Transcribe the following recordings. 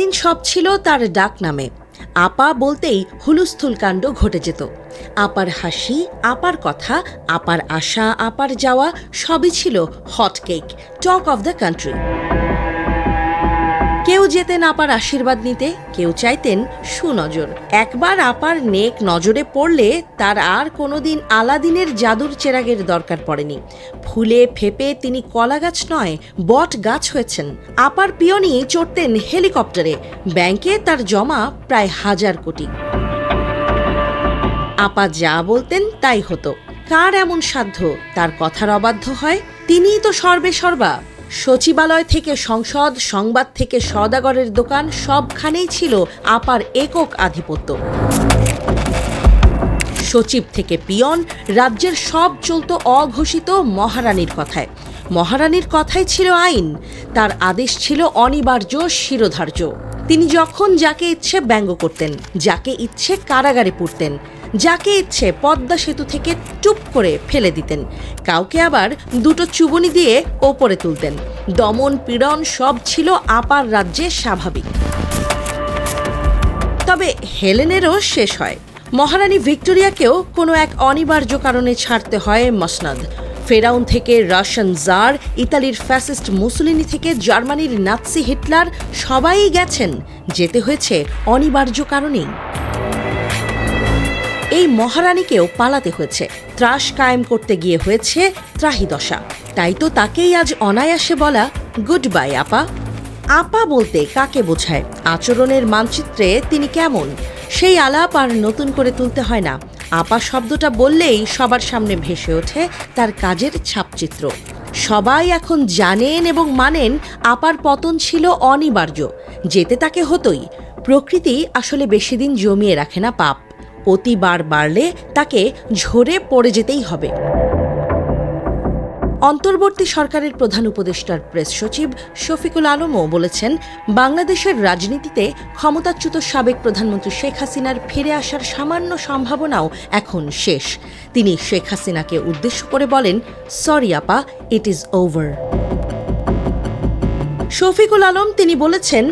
সারাদিন সব ছিল তার ডাক নামে। আপা বলতেই হুলুস্থুল কাণ্ড ঘটে যেত। আপার হাসি, আপার কথা, আপার আশা, আপার যাওয়া সবই ছিল hotcake, talk of the country. কেউ যেতেন আপার আশীর্বাদ নিতে, কেউ চাইতেন সুনজর। একবার আপার নেক নজরে পড়লে তার আর কোনোদিন আলাদিনের জাদুর চেরাগের দরকার পড়েনি। ফুলে ফেপে তিনি কলা গাছ নয়, বট গাছ হয়েছেন। আপার পিয়নি চড়তেন হেলিকপ্টারে, ব্যাংকে তার জমা প্রায় 1000 কোটি। আপা যা বলতেন তাই হতো। কার এমন সাধ্য তার কথার অবাধ্য হয়? তিনিই তো সর্বে সর্বা। সচিবালয় থেকে সংসদ, সংবাদ থেকে সওদাগরের দোকান, সবখানেই ছিল আপার একক আধিপত্য। সচিব থেকে পিয়ন, রাজ্যের সব চলত অঘোষিত মহারানীর কথায়। মহারানীর কথাই ছিল আইন, তার আদেশ ছিল অনিবার্য, শিরোধার্য। তিনি যখন যাকে ইচ্ছে ব্যঙ্গ করতেন, যাকে ইচ্ছে কারাগারে পুরতেন, যাকে ইচ্ছে পদ্মা সেতু থেকে টুপ করে ফেলে দিতেন, কাউকে আবার দুটো চুবুনি দিয়ে ওপরে তুলতেন। দমন পীড়ন সব ছিল আপার রাজ্যে স্বাভাবিক। তবে হেলেনেরও শেষ হয়। মহারানী ভিক্টোরিয়াকেও কোনো এক অনিবার্য কারণে ছাড়তে হয় মসনদ। ফেরাউন থেকে রাশিয়ান জার, ইতালির ফ্যাসিস্ট মুসোলিনি থেকে জার্মানির নাৎসি হিটলার, সবাই গেছেন। যেতে হয়েছে অনিবার্য কারণেই। এই মহারানীকেও পালাতে হয়েছে, ত্রাস কায়েম করতে গিয়ে হয়েছে ত্রাহিদশা। তাই তো তাকেই আজ অনায়াসে বলা গুড বাই আপা। আপা বলতে কাকে বোঝায়, আচরণের মানচিত্রে তিনি কেমন, সেই আলাপ আর নতুন করে তুলতে হয় না। আপা শব্দটা বললেই সবার সামনে ভেসে ওঠে তার কাজের ছাপচিত্র। সবাই এখন জানেন এবং মানেন আপার পতন ছিল অনিবার্য, যেতে তাকে হতোই। প্রকৃতি আসলে বেশি দিন জমিয়ে রাখে না পাপ, অতিবার বাড়লে তাকে ঝরে পড়ে যেতেই হবে। অন্তর্বর্তী সরকারের প্রধান উপদেষ্টার প্রেস সচিব শফিকুল আলমও বলেছেন, বাংলাদেশের রাজনীতিতে ক্ষমতাচ্যুত সাবেক প্রধানমন্ত্রী শেখ হাসিনার ফিরে আসার সামান্য সম্ভাবনাও এখন শেষ। তিনি শেখ হাসিনাকে উদ্দেশ্য করে বলেন, সরি আপা, it is over. Shafiqul Alam তিনি বলেছেন,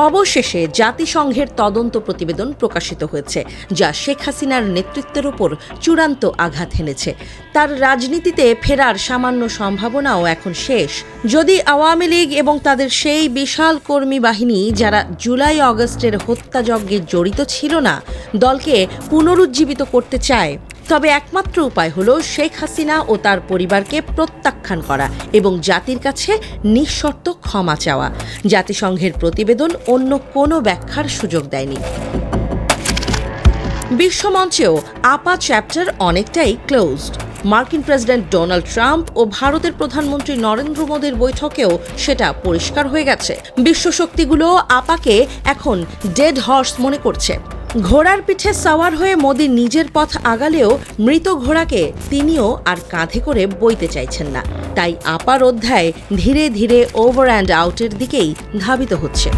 অবশেষে জাতিসংঘের তদন্ত প্রতিবেদন প্রকাশিত হয়েছে, যা শেখ হাসিনার নেতৃত্বের ওপর চূড়ান্ত আঘাত হেনেছে। তার রাজনীতিতে ফেরার সামান্য সম্ভাবনাও এখন শেষ। যদি আওয়ামী লীগ এবং তাদের সেই বিশাল কর্মী বাহিনী, যারা জুলাই আগস্টের হত্যাযজ্ঞে জড়িত ছিল না, দলকে পুনরুজ্জীবিত করতে চায়, তবে একমাত্র উপায় হলো শেখ হাসিনা ও তার পরিবারকে প্রত্যাখ্যান করা এবং জাতির কাছে নিঃশর্ত ক্ষমা চাওয়া। জাতিসংঘের প্রতিবেদন অন্য কোনো ব্যাখ্যার সুযোগ দেয়নি। বিশ্বমঞ্চেও আপা চ্যাপ্টার অনেকটাই ক্লোজড। মার্কিন প্রেসিডেন্ট ডোনাল্ড ট্রাম্প ও ভারতের প্রধানমন্ত্রী নরেন্দ্র মোদীর বৈঠকেও সেটা পরিষ্কার হয়ে গেছে। বিশ্বশক্তিগুলো আপাকে এখন ডেড হর্স মনে করছে। ঘোড়ার পিঠে সাওয়ার হয়ে মোদি নিজের পথ আগালেও মৃত ঘোড়াকে তিনিও আর কাঁধে করে বইতে চাইছেন না। তাই আপার অধ্যায় ধীরে ধীরে ওভার অ্যান্ড আউটের দিকেই ধাবিত হচ্ছে।